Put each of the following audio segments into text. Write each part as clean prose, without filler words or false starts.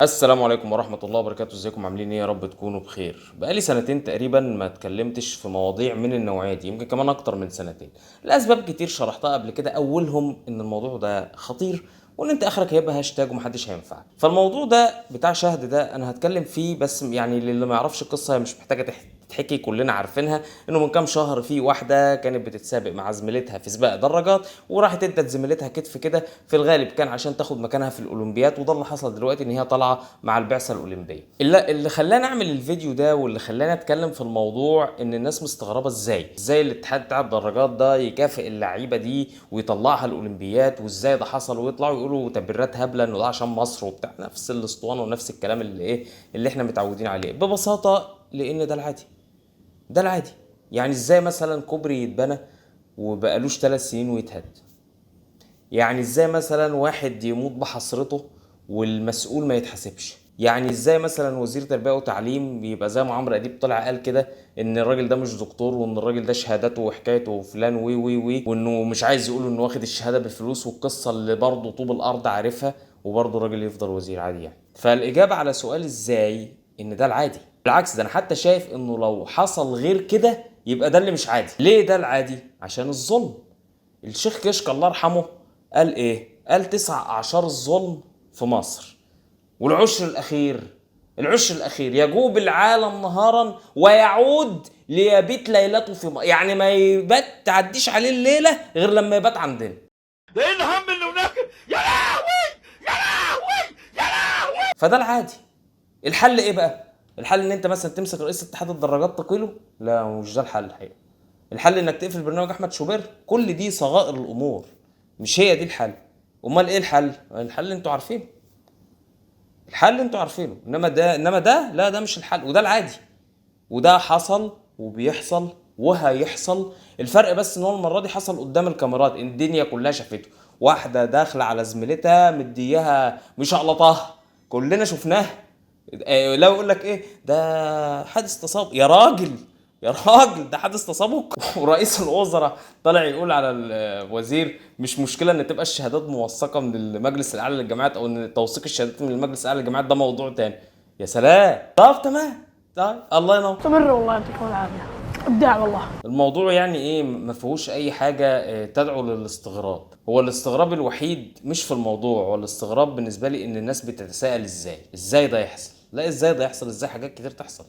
السلام عليكم ورحمة الله وبركاته. ازيكم عاملين ايه؟ يا رب تكونوا بخير. بقالي سنتين تقريبا ما اتكلمتش في مواضيع من النوعية دي، يمكن كمان اكتر من سنتين، لاسباب كتير شرحتها قبل كده. اولهم ان الموضوع ده خطير، وان انت اخرك هيبقى هاشتاج ومحدش هينفعك. فالموضوع ده بتاع شهد ده انا هتكلم فيه، بس يعني للي ما يعرفش القصة هي مش محتاجة تتحكي، كلنا عارفينها. انه من كام شهر في واحدة كانت بتتسابق مع زميلتها في سباق دراجات، وراحت ادت زميلتها كتف كده، في الغالب كان عشان تاخد مكانها في الاولمبياد. وده اللي حصل دلوقتي، ان هي طالعه مع البعثه الاولمبيه. اللي خلاني اعمل الفيديو ده واللي خلاني اتكلم في الموضوع ان الناس مستغربه ازاي الاتحاد بتاع الدراجات ده يكافئ اللعيبه دي ويطلعها الاولمبياد، وازاي ده حصل، ويطلعوا يقولوا تبريرات هبله انه ده عشان مصر وبتاع، نفس الاسطوانه ونفس الكلام اللي احنا متعودين عليه. ببساطه لان ده العادي، ده العادي. يعني ازاي مثلا كوبري يتبنى وبقالوش 3 سنين ويتهد؟ يعني ازاي مثلا واحد يموت بحسرته والمسؤول ما يتحاسبش؟ يعني ازاي مثلا وزير تربيه وتعليم يبقى زي ما عمرو اديب طلع قال كده ان الراجل ده مش دكتور، وان الراجل ده شهادته وحكايته وفلان وي وي وي، وانه مش عايز يقول انه واخد الشهاده بفلوس، والقصه اللي برضه طوب الارض عارفها، وبرضه الراجل يفضل وزير عادي يعني؟ فالاجابه على سؤال ازاي ان ده العادي. بالعكس، ده انا حتى شايف انه لو حصل غير كده يبقى ده اللي مش عادي. ليه ده العادي؟ عشان الظلم. الشيخ كشك الله يرحمه قال ايه؟ قال 9 اعشار الظلم في مصر، والعشر الاخير، العشر الاخير يجوب العالم نهارا ويعود ليبيت ليلته في مصر. يعني ما يبات تعديش عليه الليله غير لما يبات عندنا. ده ايه الهم اللي هناك؟ يا لهوي يا لهوي يا لهوي. فده العادي. الحل ايه بقى؟ الحل ان انت مثلا تمسك رئيس اتحاد الدراجات تقيله؟ لا، مش ده الحل الحقيقه. الحل انك تقفل برنامج احمد شوبير. كل دي صغائر الامور، مش هي دي الحل. امال ايه الحل؟ الحل اللي انتوا عارفينه، الحل اللي انتوا عارفينه. انما ده لا، ده مش الحل، وده العادي. وده حصل وبيحصل وهيحصل. الفرق بس ان هو المره دي حصل قدام الكاميرات، ان الدنيا كلها شافته. واحده داخله على زميلتها مديها مش شقلطها، كلنا شفناه. لو يقول لك ايه ده حادث تصادم، يا راجل يا راجل، ده حادث تسابق. ورئيس الوزراء طالع يقول على الوزير مش مشكله ان تبقى الشهادات موثقه من المجلس الاعلى للجامعات، او ان توثيق الشهادات من المجلس الاعلى للجامعات ده موضوع تاني. يا سلام، طب تمام، طيب الله ينور. استمر والله يعطيكم العافيه. ابداع والله. الموضوع يعني ايه؟ ما فيهوش اي حاجه تدعو للاستغراب. هو الاستغراب الوحيد مش في الموضوع، هو الاستغراب بالنسبه لي ان الناس بتتساءل ازاي ده يحصل. لا، ازاي ده يحصل؟ ازاي حاجات كتير تحصل.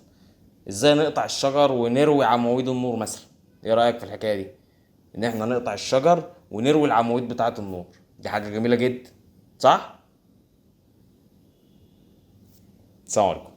ازاي نقطع الشجر ونروي عواميد النور مثلا؟ ايه رايك في الحكايه دي؟ ان احنا نقطع الشجر ونروي العواميد بتاعه النور، دي حاجه جميله جدا، صح؟ السلام عليكم.